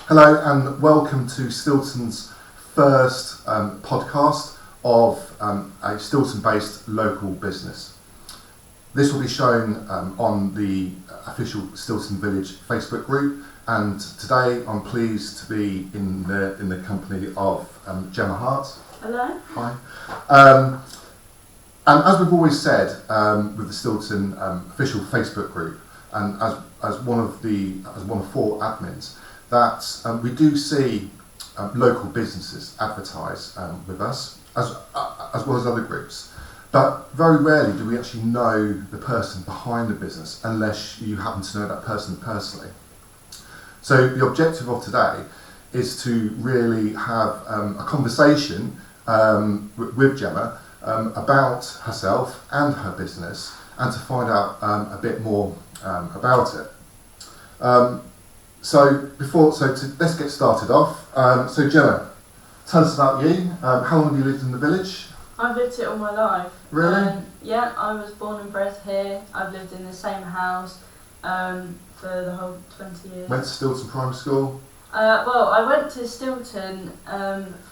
Hello and welcome to Stilton's first podcast of a Stilton-based local business. This will be shown on the official Stilton Village Facebook group, and today I'm pleased to be in the company of Jemma Hart. Hello. Hi. And as we've always said with the Stilton official Facebook group, and as one of four admins, that we do see local businesses advertise with us, as well as other groups. But very rarely do we actually know the person behind the business unless you happen to know that person personally. So the objective of today is to really have a conversation with Jemma about herself and her business, and to find out a bit more about it. Let's get started off. So Jemma, tell us about you. How long have you lived in the village? I've lived here all my life. Really? Yeah, I was born and bred here. I've lived in the same house for the whole 20 years. Went to Stilton Primary School? Well, I went to Stilton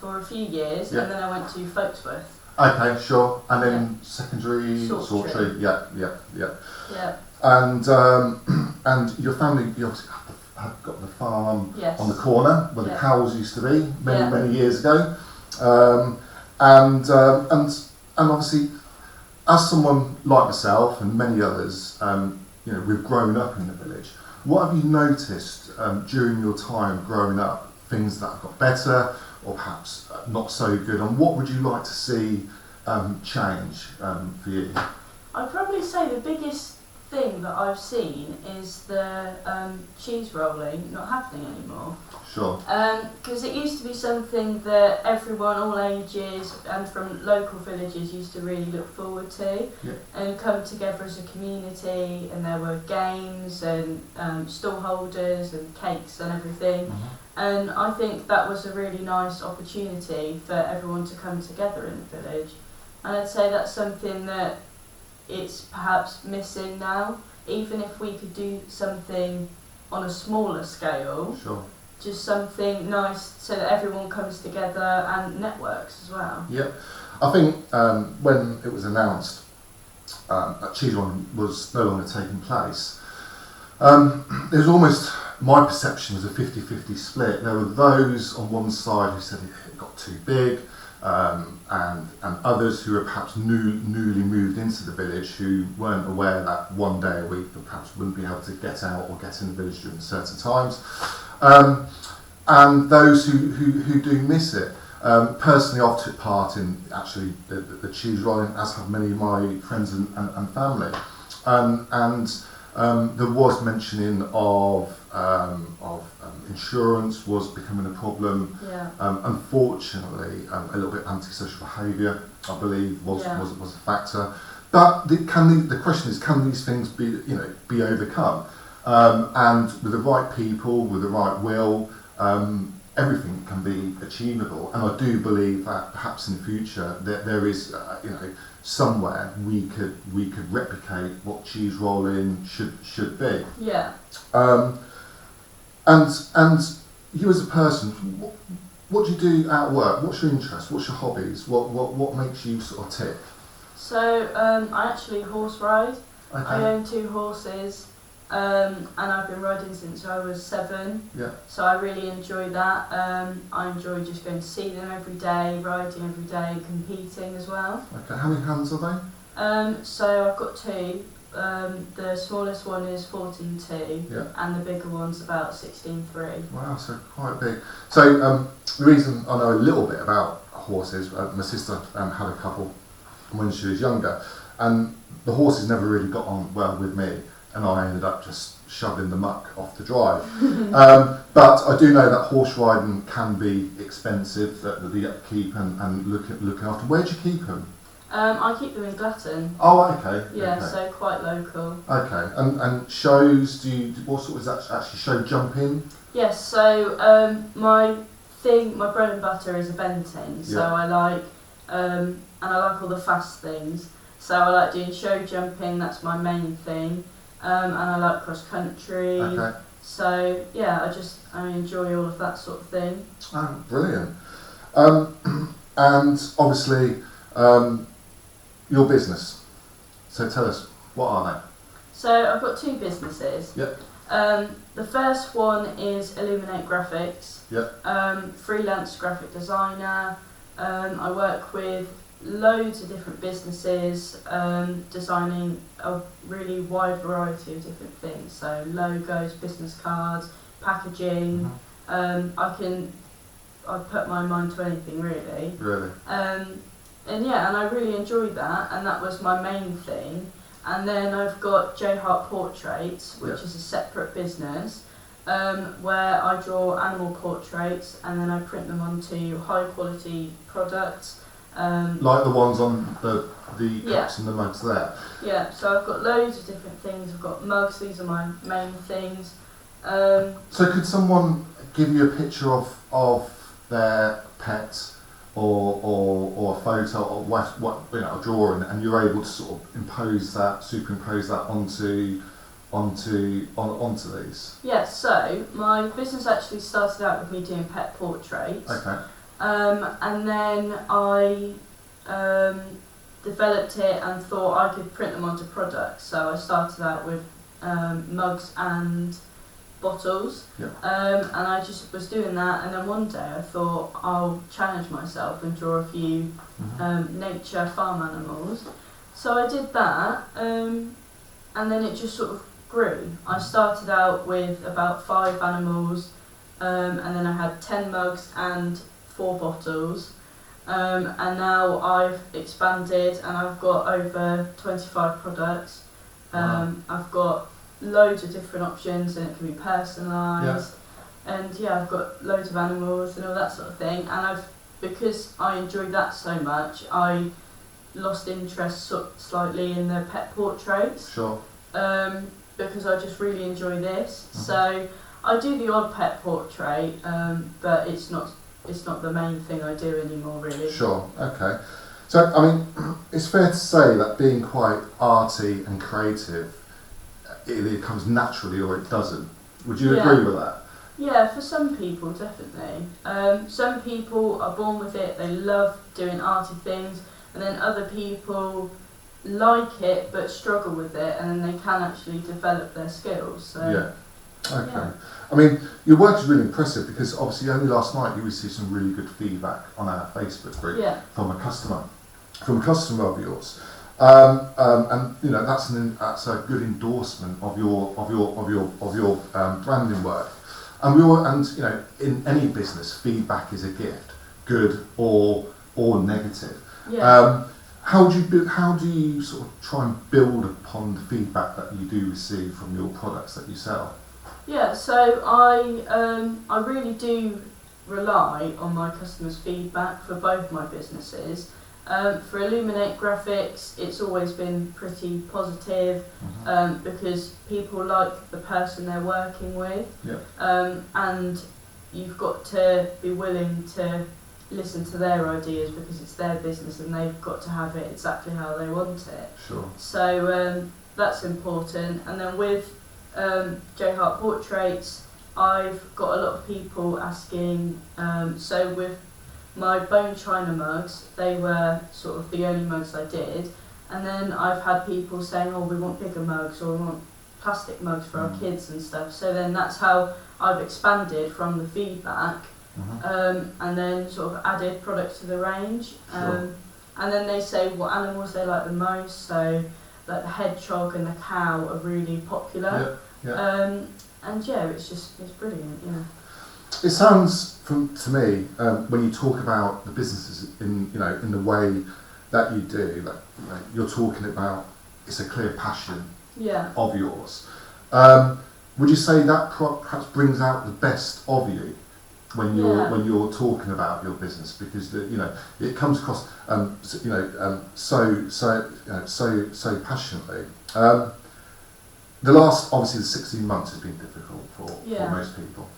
for a few years, and then I went to Folkesworth. Okay, sure. And then secondary, Saltree. Yeah. And your family, you obviously have got the farm on the corner where the cows used to be many years ago. And obviously, as someone like myself and many others, we've grown up in the village. What have you noticed during your time growing up? Things that have got better, or perhaps not so good, and what would you like to see change for you? I'd probably say the biggest thing that I've seen is the cheese rolling not happening anymore. Sure. Because it used to be something that everyone, all ages and from local villages, used to really look forward to and come together as a community, and there were games and stall holders and cakes and everything. Mm-hmm. And I think that was a really nice opportunity for everyone to come together in the village. And I'd say that's something that it's perhaps missing now. Even if we could do something on a smaller scale, Sure. Just something nice so that everyone comes together and networks as well. Yeah, I think when it was announced that cheese rolling was no longer taking place, there was almost, my perception was a 50-50 split. There were those on one side who said it got too big, and others who were perhaps newly moved into the village, who weren't aware that one day a week they perhaps wouldn't be able to get out or get in the village during certain times. And those who do miss it. Personally, I've took part in actually the cheese rolling, as have many of my friends and family. There was mentioning of insurance was becoming a problem. Yeah. Unfortunately, a little bit antisocial behaviour, I believe, was a factor. But the question is, can these things be overcome? And with the right people, with the right will, everything can be achievable. And I do believe that perhaps in the future there is, somewhere we could replicate what cheese rolling should be. Yeah. And you as a person, what do you do at work? What's your interest? What's your hobbies? What makes you sort of tick? So I actually horse ride. Okay. I own 2 horses. And I've been riding since I was 7, so I really enjoy that. I enjoy just going to see them every day, riding every day, competing as well. Okay, how many hands are they? So I've got 2. The smallest one is 14.2, and the bigger one's about 16.3. Wow, so quite big. So the reason I know a little bit about horses, my sister had a couple when she was younger, and the horses never really got on well with me. And I ended up just shoving the muck off the drive. But I do know that horse riding can be expensive, the upkeep and looking after. Where do you keep them? I keep them in Glatton. Oh, okay. Yeah, okay. So quite local. Okay, and shows, what sort of, is that actually show jumping? Yes, so my bread and butter is eventing, so I like, and I like all the fast things. So I like doing show jumping, that's my main thing. And I like cross country. Okay. So yeah, I enjoy all of that sort of thing. Oh, brilliant. And obviously, your business. So tell us, what are they? So I've got two businesses. Yep. The first one is IllUMINATE Graphics. Yep. Freelance graphic designer. I work with loads of different businesses, designing a really wide variety of different things. So logos, business cards, packaging. I put my mind to anything really. Really? And I really enjoyed that, and that was my main thing. And then I've got Jemma Hart Portraits, which is a separate business, where I draw animal portraits and then I print them onto high quality products. Like the ones on the cups and the mugs there? Yeah, so I've got loads of different things. I've got mugs, these are my main things. So could someone give you a picture of their pet or a photo or what a drawing, and you're able to sort of superimpose that onto these? Yeah, so my business actually started out with me doing pet portraits. Okay. And then I developed it and thought I could print them onto products. So I started out with mugs and bottles, and I just was doing that, and then one day I thought I'll challenge myself and draw a few nature farm animals. So I did that, and then it just sort of grew. I started out with about 5 animals, and then I had 10 mugs and 4 bottles, and now I've expanded and I've got over 25 products. I've got loads of different options, and it can be personalised, and I've got loads of animals and all that sort of thing, and because I enjoyed that so much, I lost interest slightly in the pet portraits. Sure. Because I just really enjoy this. So I do the odd pet portrait, but it's not the main thing I do anymore, really. Sure. Okay. So I mean, it's fair to say that being quite arty and creative, it either comes naturally or it doesn't. Would you agree with that? Yeah, for some people, definitely. Some people are born with it, they love doing arty things, and then other people like it but struggle with it, and then they can actually develop their skills. So, Okay. Yeah. I mean, your work is really impressive, because obviously only last night you received some really good feedback on our Facebook group from a customer of yours. And you know, that's a good endorsement of your branding work. And you know, in any business, feedback is a gift, good or negative. How do you sort of try and build upon the feedback that you do receive from your products that you sell? Yeah, so I really do rely on my customers' feedback for both my businesses. For IllUMINATE Graphics, it's always been pretty positive, because people like the person they're working with, and you've got to be willing to listen to their ideas, because it's their business and they've got to have it exactly how they want it. Sure. So that's important. And then with Jemma Hart Portraits, I've got a lot of people asking, so with my bone china mugs, they were sort of the only mugs I did, and then I've had people saying, oh, we want bigger mugs, or we want plastic mugs for our kids and stuff. So then that's how I've expanded from the feedback, and then sort of added products to the range. And then they say what animals they like the most, so like the hedgehog and the cow are really popular. And it's brilliant. It sounds to me, when you talk about the businesses in the way that you do, that you're talking about, it's a clear passion of yours. Would you say that perhaps brings out the best of you when you're talking about your business, because it comes across so passionately. The last, obviously, the 16 months has been difficult for most people,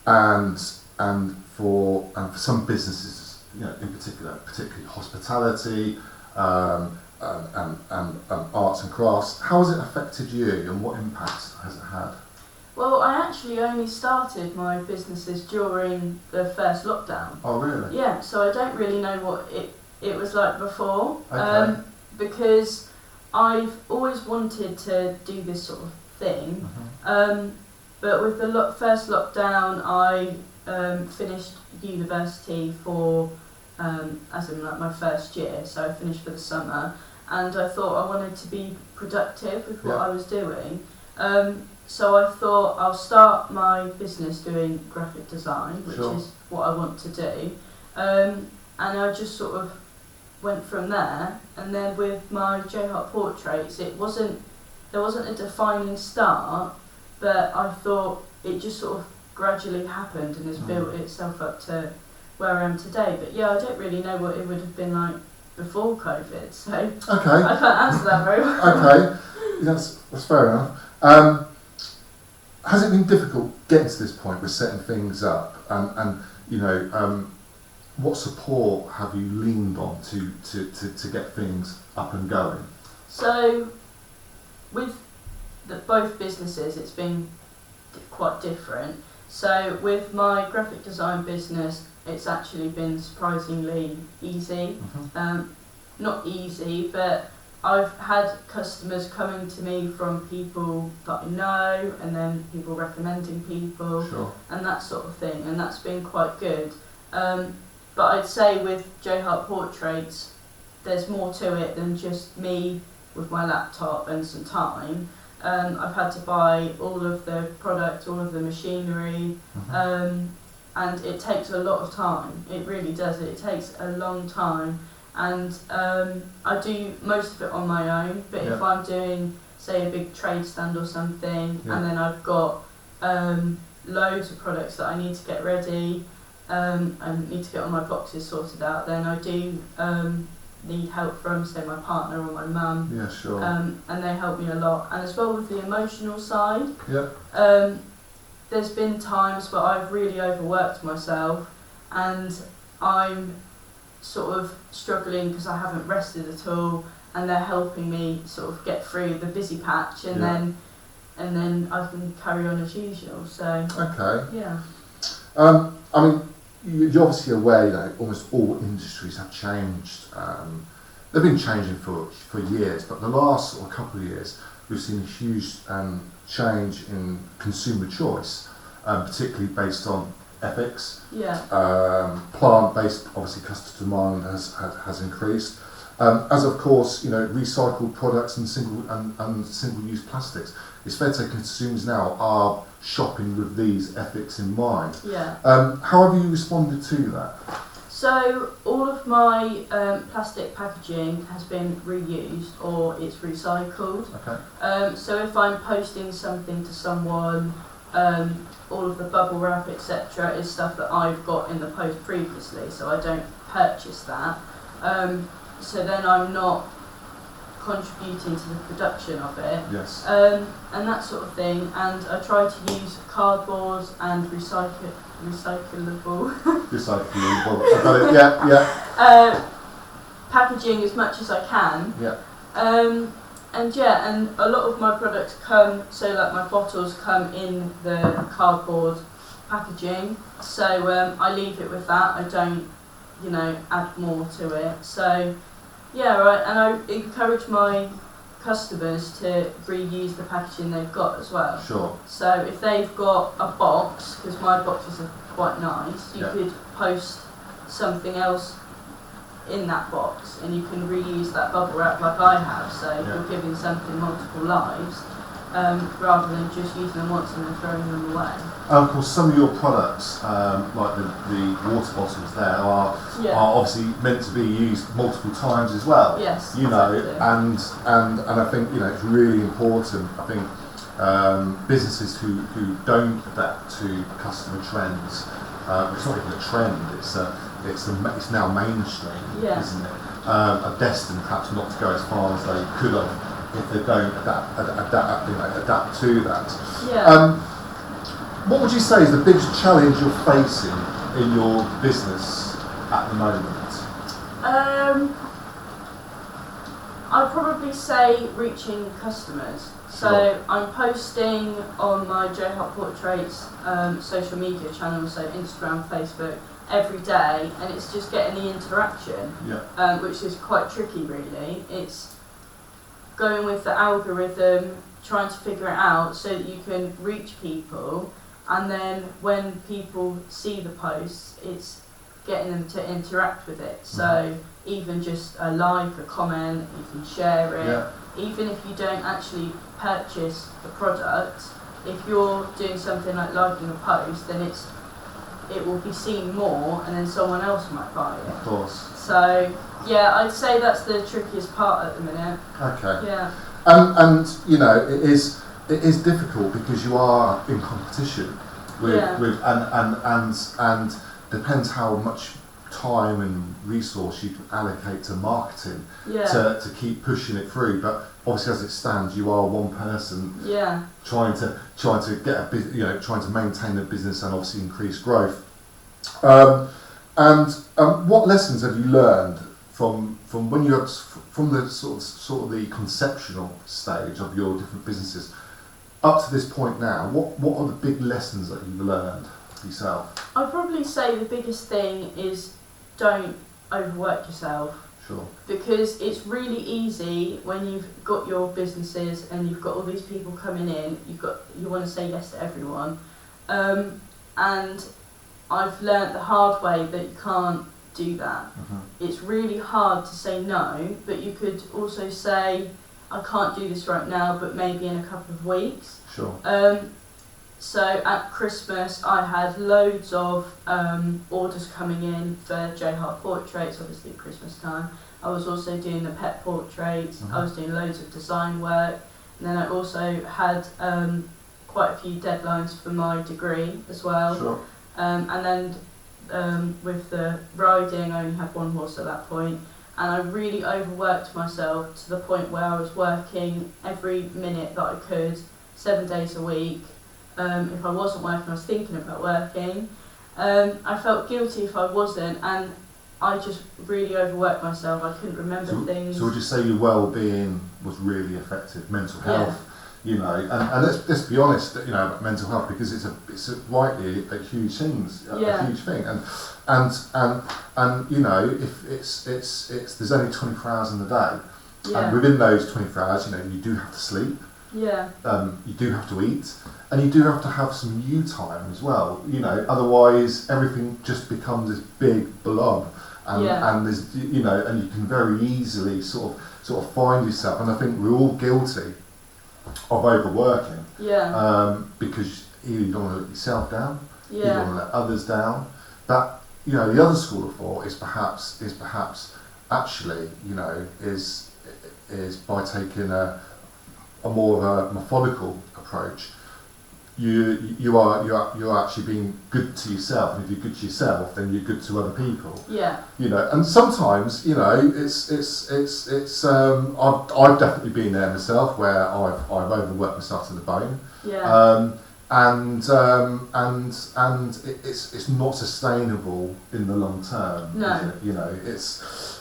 and for some businesses, in particular, particularly hospitality, arts and crafts. How has it affected you, and what impact has it had? Well, I actually only started my businesses during the first lockdown. Oh, really? Yeah, so I don't really know what it was like before. Okay. Because I've always wanted to do this sort of thing. But with the first lockdown, I finished university for, as in like my first year, so I finished for the summer, and I thought I wanted to be productive with what I was doing. So I thought I'll start my business doing graphic design, which is what I want to do. And I just sort of went from there. And then with my Jemma Hart portraits, there wasn't a defining start, but I thought it just sort of gradually happened and has built itself up to where I am today. But yeah, I don't really know what it would have been like before COVID, so I can't answer that very well. Okay, that's fair enough. Has it been difficult getting to this point with setting things up, and you know, what support have you leaned on to get things up and going? So with both businesses, it's been quite different. So with my graphic design business, it's actually been surprisingly easy. Not easy, but I've had customers coming to me from people that I know, and then people recommending people, and that sort of thing, and that's been quite good. But I'd say with Jemma Hart portraits, there's more to it than just me with my laptop and some time. I've had to buy all of the product, all of the machinery, and it takes a lot of time. It really does. It takes a long time. And I do most of it on my own, but if I'm doing, say, a big trade stand or something, and then I've got loads of products that I need to get ready, and need to get all my boxes sorted out, then I do need help from, say, my partner or my mum. Yeah, sure. And they help me a lot. And as well with the emotional side, there's been times where I've really overworked myself, and I'm sort of struggling because I haven't rested at all, and they're helping me sort of get through the busy patch, and then I can carry on as usual. So I mean, you're obviously aware that almost all industries have changed. They've been changing for years, but the last sort of couple of years we've seen a huge change in consumer choice, particularly based on ethics. Plant-based, obviously, customer demand has increased, as of course, you know, recycled products and single-use plastics. It's fair to say consumers now are shopping with these ethics in mind. How have you responded to that? So all of my plastic packaging has been reused or it's recycled. So if I'm posting something to someone, all of the bubble wrap, etc., is stuff that I've got in the post previously, so I don't purchase that. So then I'm not contributing to the production of it. And that sort of thing. And I try to use cardboard and recyclable. I got it. Packaging as much as I can. And a lot of my products come, so like my bottles come in the cardboard packaging, so I leave it with that. I don't, you know, add more to it. So and I encourage my customers to reuse the packaging they've got as well. So if they've got a box, because my boxes are quite nice, you could post something else in that box, and you can reuse that bubble wrap like I have, so you're giving something multiple lives, rather than just using them once and then throwing them away. And of course, some of your products, like the water bottles there, are obviously meant to be used multiple times as well. You know, and I think, you know, it's really important. I think businesses who don't adapt to customer trends, it's not even a trend, it's now mainstream, isn't it? Are destined perhaps not to go as far as they could have if they don't adapt to that. What would you say is the biggest challenge you're facing in your business at the moment? I'd probably say reaching customers. So Sure. I'm posting on my Jemma Hart Portraits social media channels, so Instagram, Facebook, every day, and it's just getting the interaction, which is quite tricky really. It's going with the algorithm, trying to figure it out so that you can reach people, and then when people see the posts, it's getting them to interact with it. So even just a like, a comment, you can share it. Even if you don't actually purchase the product, if you're doing something like liking a post, then it will be seen more, and then someone else might buy it. Of course. So yeah, I'd say that's the trickiest part at the minute. Okay. Yeah. And you know, it is difficult because you are in competition with and depends how much time and resource you can allocate to marketing to keep pushing it through. But obviously, as it stands, you are one person trying to get trying to maintain a business and obviously increase growth. What lessons have you learned from when you're from the sort of the conceptual stage of your different businesses up to this point now? What are the big lessons that you've learned for yourself? I'd probably say the biggest thing is don't overwork yourself. Sure. Because it's really easy when you've got your businesses and you've got all these people coming in, you want to say yes to everyone, and I've learnt the hard way that you can't do that. It's really hard to say no, but you could also say, I can't do this right now, but maybe in a couple of weeks. Sure. So at Christmas, I had loads of orders coming in for Jemma Hart Portraits, obviously at Christmas time. I was also doing the pet portraits. I was doing loads of design work. And then I also had quite a few deadlines for my degree as well. Sure. And then with the riding, I only had one horse at that point. And I really overworked myself to the point where I was working every minute that I could, 7 days a week. If I wasn't working, I was thinking about working. I felt guilty if I wasn't, and I just really overworked myself. I couldn't remember things. So would you say your well-being was really affected, mental health? You know, and let's be honest, you know, about mental health, because it's rightly a huge thing, and you know, if it's there's only 24 hours in the day, and within those 24 hours, you know, you do have to sleep. You do have to eat, and you do have to have some you time as well. You know, otherwise everything just becomes this big blob, and there's, you know, and you can very easily sort of find yourself. And I think we're all guilty of overworking, because you don't want to let yourself down, you don't want to let others down. But you know, the other school of thought is perhaps actually, you know, is by taking a more of a methodical approach. You're actually being good to yourself, and if you're good to yourself, then you're good to other people. You know, and sometimes, you know, it's I've definitely been there myself, where I've overworked myself to the bone. And it's not sustainable in the long term. No. Is it? You know,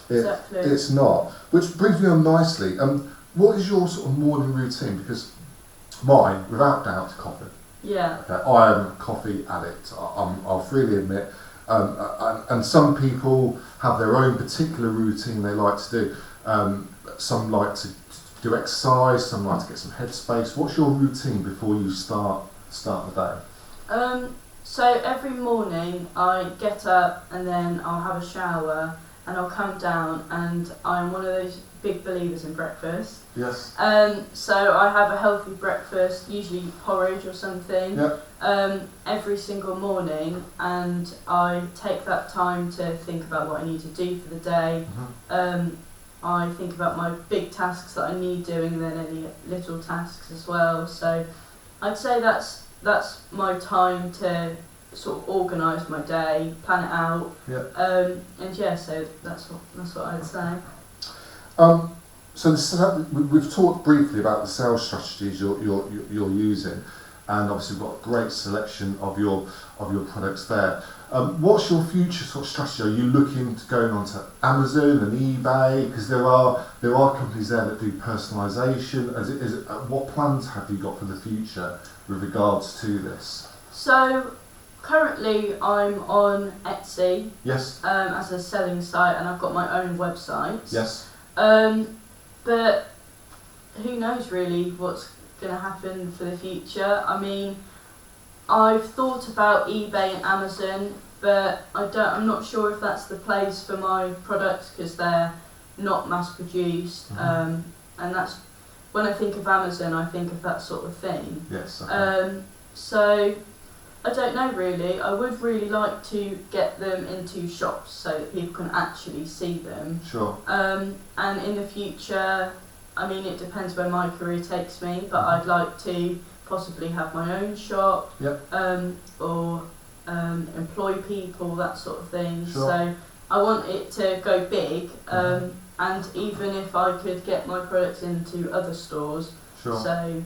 Exactly. it's not. Which brings me on nicely. What is your sort of morning routine? Because mine, without doubt, is coffee. Okay, I am a coffee addict. I'll freely admit. And some people have their own particular routine they like to do. Some like to do exercise. Some like to get some headspace. What's your routine before you start the day? So every morning I get up and then I'll have a shower and I'll come down, and I'm one of those big believers in breakfast. Yes. So I have a healthy breakfast, usually porridge or something, every single morning, and I take that time to think about what I need to do for the day. I think about my big tasks that I need doing, and then any little tasks as well. So I'd say that's my time to sort of organise my day, plan it out, so that's what I'd say. So we've talked briefly about the sales strategies you're using. and obviously we've got a great selection of your products there. What's your future sort of strategy? Are you looking to going onto Amazon and eBay? Because there are companies there that do personalisation. What plans have you got for the future with regards to this? So currently I'm on Etsy. Yes. As a selling site, and I've got my own website. Yes. But who knows really what's going to happen for the future. I mean, I've thought about eBay and Amazon, but I'm not sure if that's the place for my products because they're not mass produced. And that's when I think of Amazon, I think of that sort of thing. Yes. Okay. So I don't know really. I would really like to get them into shops so that people can actually see them. Sure. And in the future, I mean, it depends where my career takes me, but I'd like to possibly have my own shop. Yep. Or employ people, that sort of thing. Sure. So I want it to go big. And even if I could get my products into other stores. Sure. So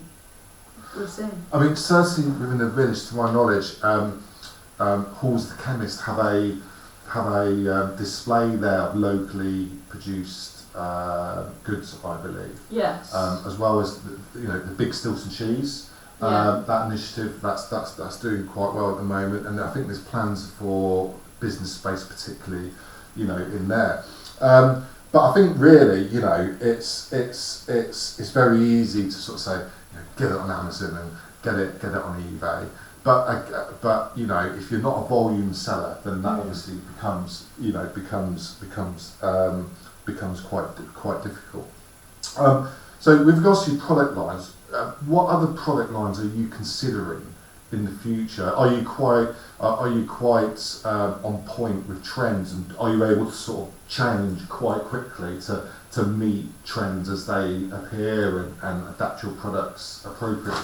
we'll see. I mean, certainly within the village, to my knowledge, Halls the Chemist have a display there of locally produced goods, I believe. Yes. As well as the big Stilton cheese. That initiative that's doing quite well at the moment, and I think there's plans for business space, particularly, in there. But I think really, it's very easy to sort of say, get it on Amazon and get it on eBay. But if you're not a volume seller, then that obviously becomes quite difficult. So with regards to your product lines, what other product lines are you considering in the future? Are you quite on point with trends, and are you able to sort of change quite quickly to meet trends as they appear and adapt your products appropriately?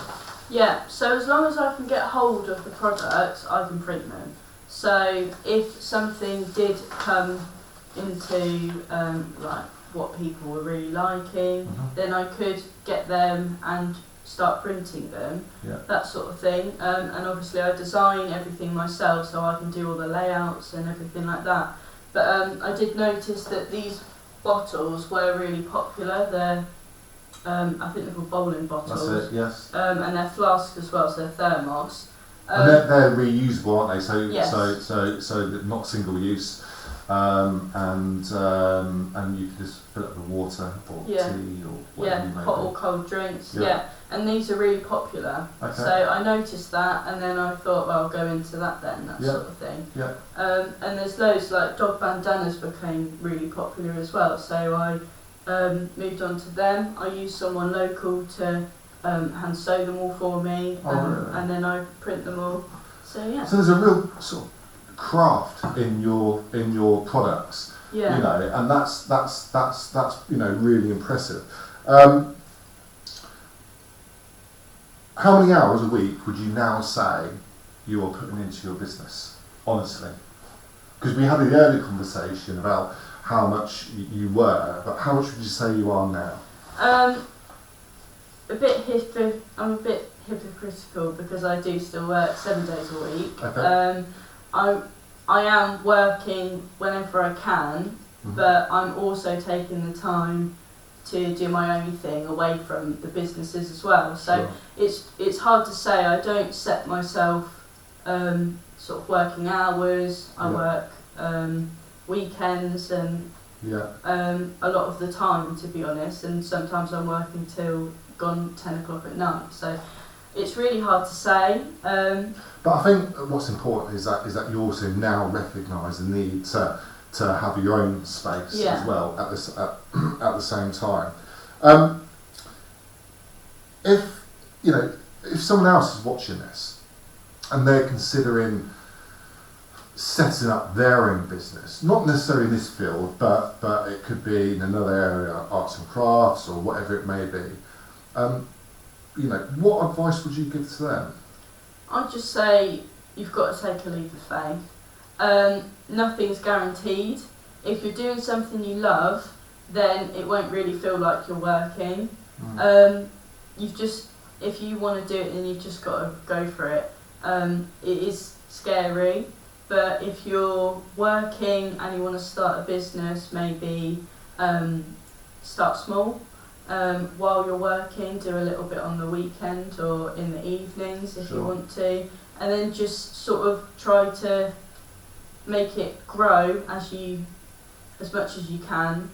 Yeah, so as long as I can get hold of the products, I can print them. So if something did come into like what people were really liking, then I could get them and start printing them, that sort of thing. And obviously I design everything myself, so I can do all the layouts and everything like that. But I did notice that these bottles were really popular. They're I think they're called bowling bottles. That's it, yes. And they're flasks as well, so they're thermos. And they're reusable, aren't they? So yes. so they're not single use. And you can just fill up with water or tea or whatever you may hot do. or cold drinks. Yeah, and these are really popular. Okay. So I noticed that, and then I thought, well, I'll go into that then, that sort of thing. Yeah. And there's loads, like dog bandanas became really popular as well. So I moved on to them. I used someone local to hand sew them all for me, really? and then I print them all. So yeah. So there's a real sort of craft in your products, and that's really impressive. How many hours a week would you now say you are putting into your business, honestly? Because we had the earlier conversation about how much you were, but how much would you say you are now? I'm a bit hypocritical because I do still work 7 days a week. Okay. I am working whenever I can, but I'm also taking the time to do my own thing away from the businesses as well. So it's hard to say. I don't set myself sort of working hours. I work weekends and a lot of the time, to be honest, and sometimes I'm working till gone 10 o'clock at night. So it's really hard to say. But I think what's important is that you also now recognise the need to have your own space as well at the same time. If someone else is watching this and they're considering setting up their own business, not necessarily in this field, but it could be in another area, arts and crafts or whatever it may be, what advice would you give to them? I'd just say you've got to take a leap of faith. Nothing's guaranteed. If you're doing something you love, then it won't really feel like you're working. if you want to do it, then you've just got to go for it. It is scary, but if you're working and you want to start a business, maybe start small. While you're working, do a little bit on the weekend or in the evenings if you want to, and then just sort of try to make it grow as much as you can.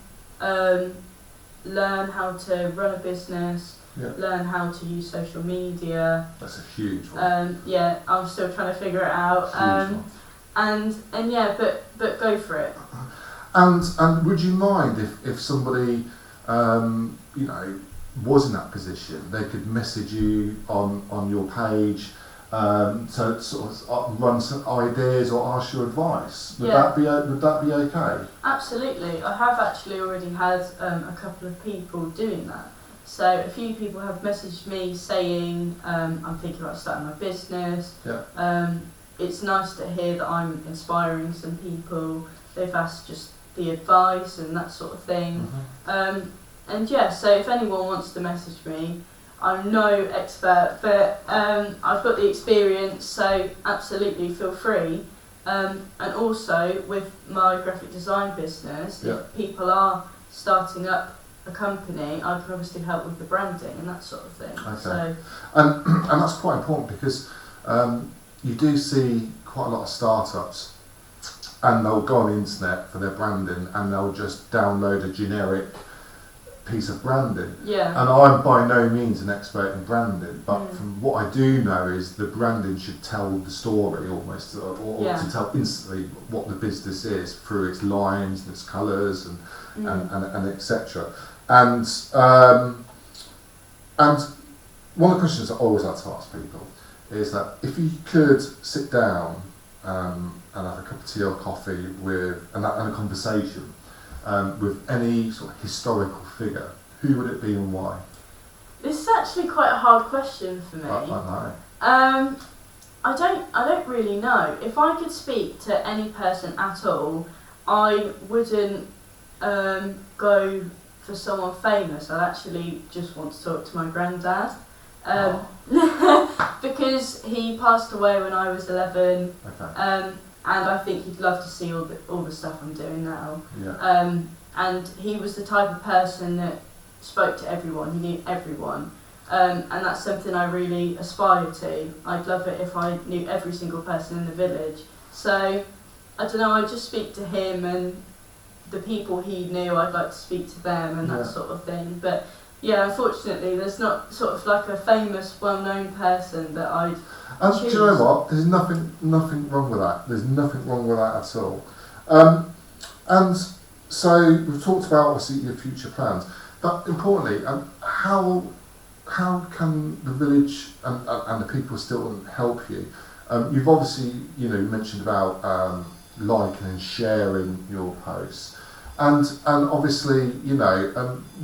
Learn how to run a business, learn how to use social media. That's a huge one. Yeah, I'm still trying to figure it out. And yeah, but go for it. And would you mind if somebody you know, was in that position, they could message you on your page to sort of run some ideas or ask your advice? Would that be okay? Absolutely. I have actually already had a couple of people doing that. So a few people have messaged me saying I'm thinking about starting my business. It's nice to hear that I'm inspiring some people. They've asked just the advice and that sort of thing. And yeah, so if anyone wants to message me, I'm no expert, but I've got the experience, so absolutely feel free. And also with my graphic design business, if people are starting up a company, I can obviously help with the branding and that sort of thing. Okay. So, and that's quite important because you do see quite a lot of startups, and they'll go on the internet for their branding and they'll just download a generic piece of branding. And I'm by no means an expert in branding, but from what I do know is the branding should tell the story almost, or to tell instantly what the business is through its lines and its colours and etc. And one of the questions I always like to ask people is that if you could sit down and have a cup of tea or coffee and a conversation with any sort of historical figure, who would it be and why? This is actually quite a hard question for me. I know. I don't really know. If I could speak to any person at all, I wouldn't go for someone famous. I'd actually just want to talk to my granddad. Because he passed away when I was 11. And I think he'd love to see all the stuff I'm doing now. And he was the type of person that spoke to everyone. He knew everyone. And that's something I really aspire to. I'd love it if I knew every single person in the village. So, I don't know, I'd just speak to him, and the people he knew, I'd like to speak to them and that sort of thing. But yeah, unfortunately, there's not sort of like a famous, well-known person that I'd choose. Do you know what? There's nothing wrong with that. There's nothing wrong with that at all. And so we've talked about obviously your future plans, but importantly, how can the village and the people still help you? You've obviously mentioned about liking and sharing your posts, and obviously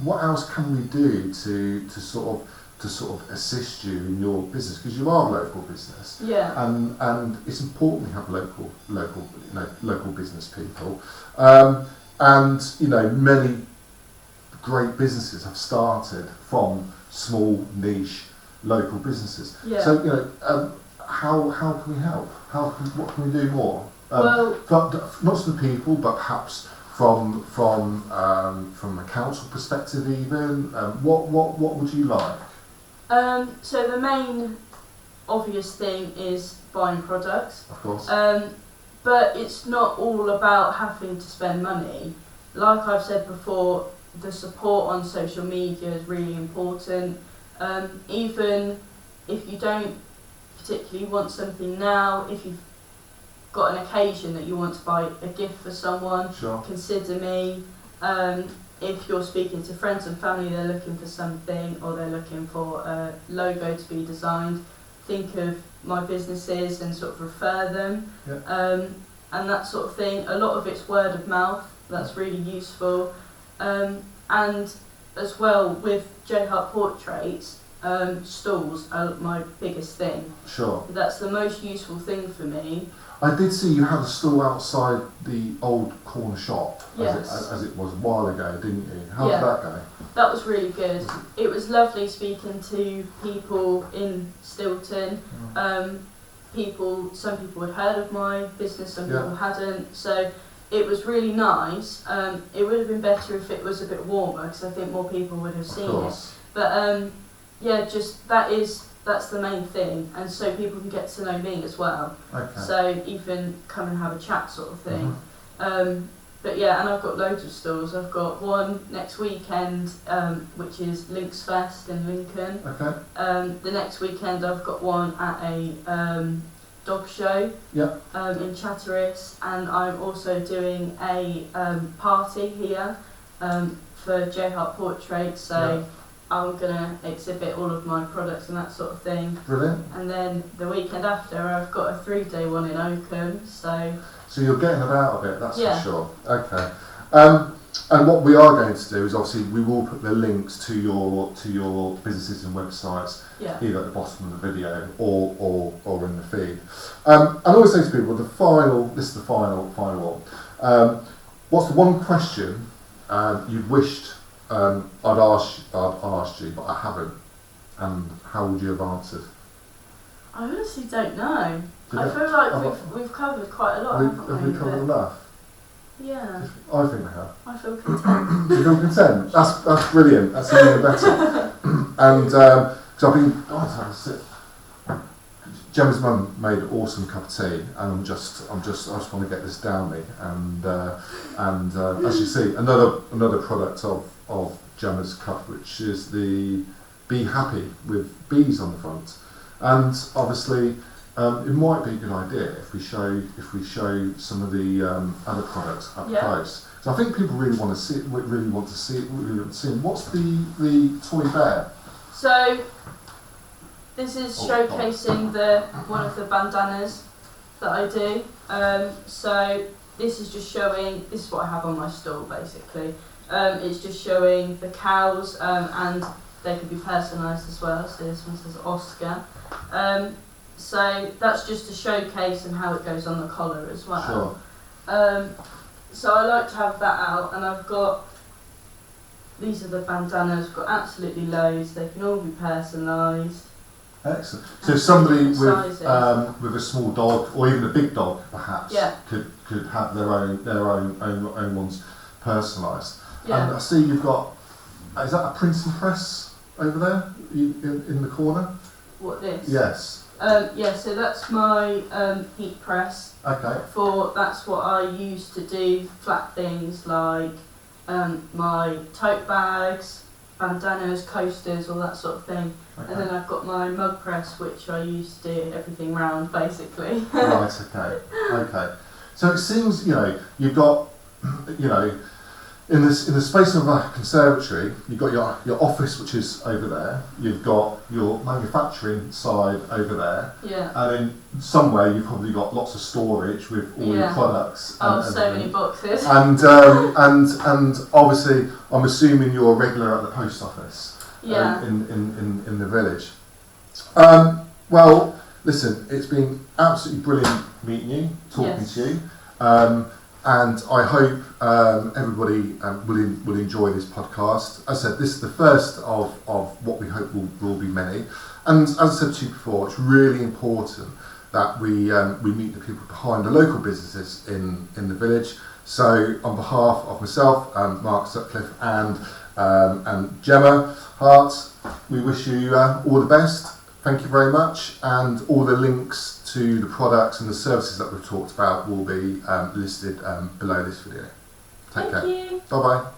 what else can we do to sort of assist you in your business, because you are a local business, and it's important to have local business people, and many great businesses have started from small niche local businesses. So how can we help? What can we do more? Not to the people, but perhaps from a council perspective even. What would you like? So the main obvious thing is buying products. Of course. But it's not all about having to spend money. Like I've said before, the support on social media is really important. Even if you don't particularly want something now, if you've got an occasion that you want to buy a gift for someone, consider me. If you're speaking to friends and family, they're looking for something, or they're looking for a logo to be designed, think of my businesses and sort of refer them, and that sort of thing. A lot of it's word of mouth, that's really useful. And as well with Jemma Hart portraits, stalls are my biggest thing. That's the most useful thing for me. I did see you had a stall outside the old corner shop, as it was a while ago, didn't you? How did that go? that was really good. It was lovely speaking to people in Stilton. Some people had heard of my business, some people hadn't. So it was really nice. It would have been better if it was a bit warmer, because I think more people would have seen it. But just that's the main thing, and so people can get to know me as well. Okay. So even come and have a chat sort of thing. But yeah, and I've got loads of stalls. I've got one next weekend, which is Links Fest in Lincoln. Okay. The next weekend I've got one at a dog show in Chatteris, and I'm also doing a party here for Jemma Hart Portraits. So I'm gonna exhibit all of my products and that sort of thing. Brilliant. And then the weekend after, I've got a 3-day one in Oakham. So you're getting about a bit, that's for sure. Okay. And what we are going to do is obviously we will put the links to your businesses and websites either at the bottom of the video or in the feed. I always say to people, this is the final one. What's the one question you wished I'd asked you, but I haven't, and how would you have answered? I honestly don't know. I feel like we've covered quite a lot, haven't we? Have we covered enough? Yeah. I think we have. I feel content. You feel content? That's brilliant. That's even better. And because I've been, Gemma's mum made an awesome cup of tea, and I just want to get this down me. And as you see, another product of Gemma's cup, which is the Be Happy with bees on the front. And obviously, it might be a good idea if we show some of the other products up close. So I think people really want to see it. What's the toy bear? So this is showcasing one of the bandanas that I do. So this is just showing. This is what I have on my stall basically. It's just showing the cows, and they can be personalised as well. So this one says Oscar. So that's just to showcase and how it goes on the collar as well. Sure. So I like to have that out, and I've got, these are the bandanas. I've got absolutely loads. They can all be personalised. Excellent. So somebody with a small dog, or even a big dog, perhaps, could have their own ones personalised. Yeah. And I see you've got. Is that a printing press over there in the corner? What, this? Yes. So that's my heat press. Okay. That's what I use to do flat things like my tote bags, bandanas, coasters, all that sort of thing. Okay. And then I've got my mug press, which I use to do everything round, basically. Right. Okay. So it seems you've got in the space of a conservatory, you've got your office, which is over there. You've got your manufacturing side over there. Yeah. And then somewhere you've probably got lots of storage with all your products. So many boxes. And obviously, I'm assuming you're a regular at the post office. Yeah. In the village. Well, listen, it's been absolutely brilliant meeting you, talking to you. And I hope everybody will enjoy this podcast. As I said, this is the first of what we hope will be many. And as I said to you before, it's really important that we meet the people behind the local businesses in the village. So on behalf of myself, Mark Sutcliffe, and Jemma Hart, we wish you all the best. Thank you very much, and all the links to the products and the services that we've talked about will be listed below this video. Take care. Thank you. Bye bye.